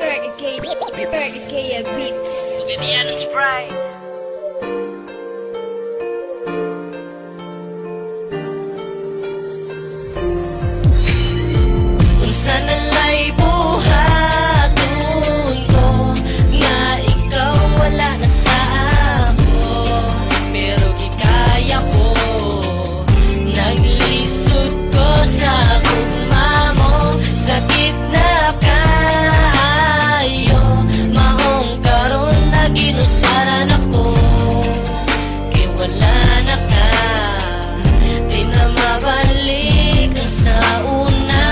30K beats. Ganyan ang Sprite. Kung sana'y buhaton ko nga ikaw wala na sa amo, pero gikaya ko naglisod ko sa gugma mo. Sakit na kayo mahong karon na ginusaran ako, kay wala na ka, di na mabalik ang sa una,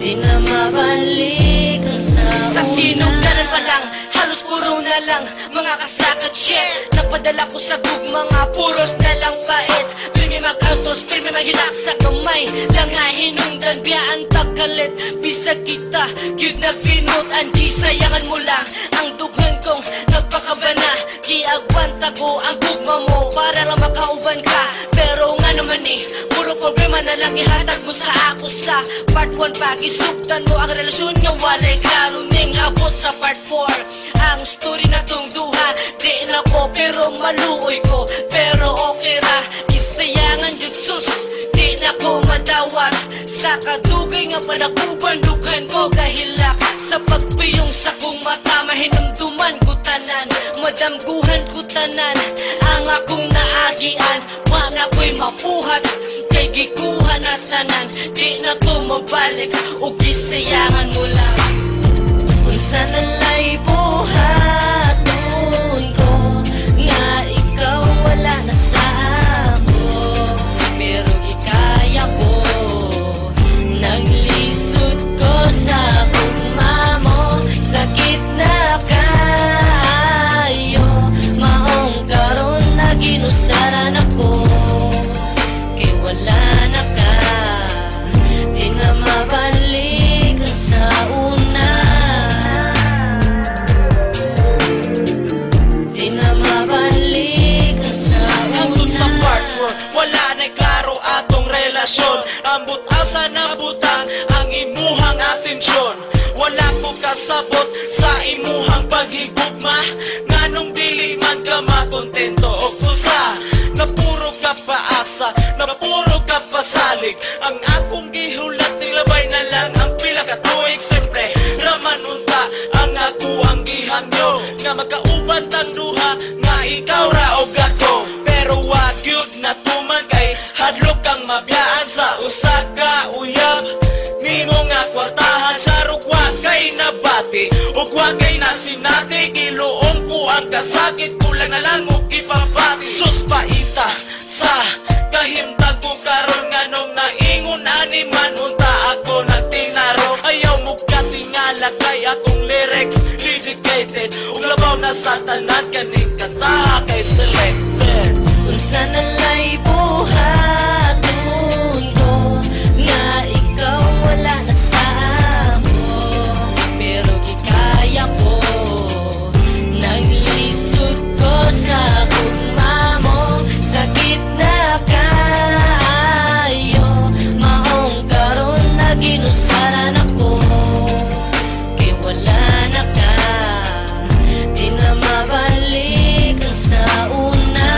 di na mabalik ang sa una. Sa sinugdanan pa lang, halos puro na lang mga kasakat shit. Napadala ko sa gug mga puros na lang bait. Pirmi mag-autos, pirmi maghilak sa kamay lang nga hinungdan biyaan tagkalit. Bisag kita, yun na pinutan, di sayangan mo lang ang dughan kong nagpakabana. Giagwanta ko ang gugma mo para lang makauban ka, pero nga naman puro problema na lang ihatag mo sa ako. Sa part 1 pa, gisugdan mo ang relasyon nga walay klaro ning abot sa part 4. Ang story na tong duha, di na ko pero maluoy ko, pero okay ra. Isayangan jutsus, di na ko madawat sa kadugay nga panakuban. Dughan ko kahilak sa pagpiyong sa kong mata, mahinumduman ko tanan, madamguhan ko tanan ang akong naagian. Wala ko'y mapuhat kay gikuha na tanan, di na to mabalik o gisayangan mo lang. Kung sana'y buhaton ko nga ikaw wala na sa amo, pero gikaya ko naglisod ko sa gugma mo. Sakit na kayo mahong karon na ginusaran ako, kay wala na ka, di na mabalik ang sa una, di na mabalik ang sa una. Hangtod sa part 4, wala na'y klaro atong relasyon. Ambot asa nabutang ang imuhang atensyon. Wala ko kasabot sa imuhang paghigugma, nganong dili man ka makontento o kusa. Napuro ka paasa, napuro ka pasalig. Ang akong gihulat nilabay na lang ang pila ka tuig. Siyempre raman unta ang ako ang gihangyo, nga magkauban tang duha nga ikaw ra o ako. Pero wag yun na tuman kay hadlok kang mabiyaan sa usa ka uyab. Nimo nga kwartahan sa rugwag kay nabati ug wag kay nasinati. Giluom ko ang kasakit, kulang na lang og ipabati. Sus paita sa kahimtang ko karon nganong naingon ani man unta ako nagtinaro. Ayaw mo katingala kay akong lyrics dedicated ug labaw na sa tanan kaning kanta kay selected. Kung sana'y buhaton ko nga ikaw wala na sa amo, pero gikaya ko naglisod ko sa gugma mo. Sakit na kayo mahong karon na ginusaran ako, kay wala na ka, di na mabalik ang sa una,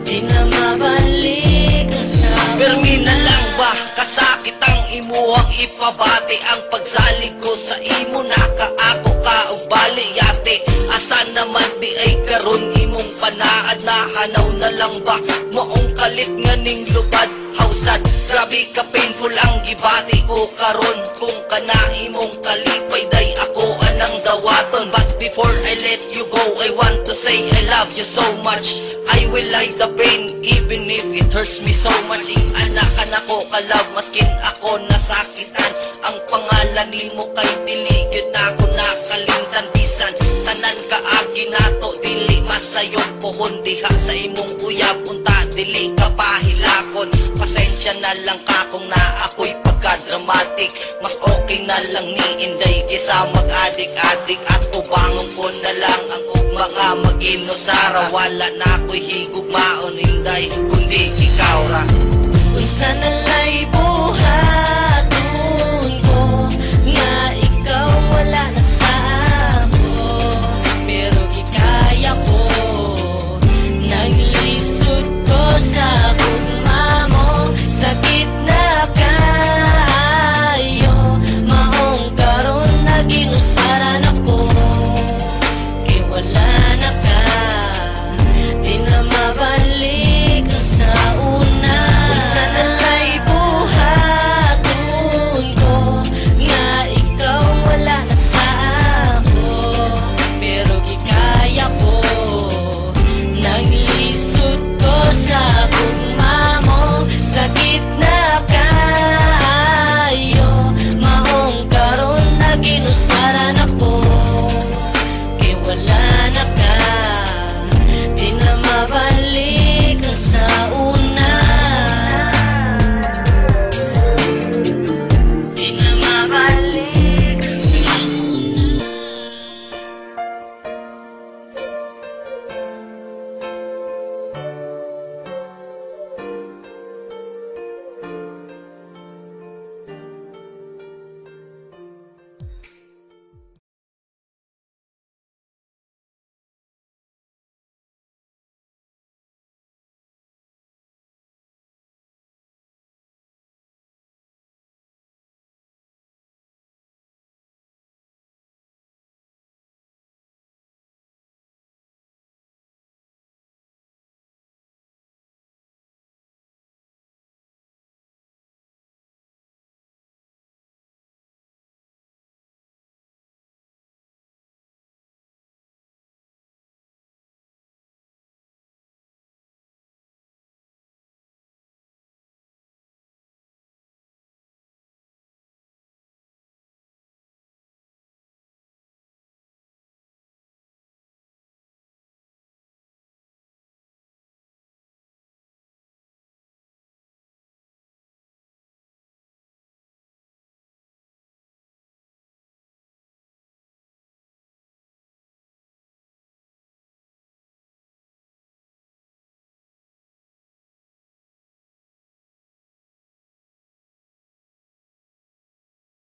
di na mabalik ang sa una. Permi na lang ba kasakit ang imuhang ipabati? Ang pagsalig ko sa imo nakaako ka og baliyate. Asa naman di ay karon imong panaad, nahanaw na lang ba maong kalit nga ning lubad hausad? Grabe ka painful ang gibati ko karon, kung kana imong kalipay day ako anang dawaton. But before I let you go, I want to say I love you so much. I will hide the pain even if it hurts me so much. Anak ko kalab maskin ako nasakitan. Ang pangalan nimo kay dili gyud nako nakalimtan. Bisan tanan kaagi nato dili masayon ko kundi ha sa imong uyab unta dili ka pahilakon. Pasensya na lang ka kung na ako'y pagka-dramatic. Mas okay na lang ni Inday kaysa mag-adik-adik. At ubangon ko na lang ang ugma nga mag-inusara. Wala na ako'y higugmaon Inday kundi ikaw ra. Kung sana'y buhaton ko nga ikaw wala na sa ako, pero gikaya ko. Naglisod ko sa gugma mo, sakit na kayo. Maong karon naging usaran ako, kay wala na ka, di na mabalik ang sa una. Kung sana'y buhaton ko nga ikaw wala na sa ako, pero gikaya ko. Naglisod ko sa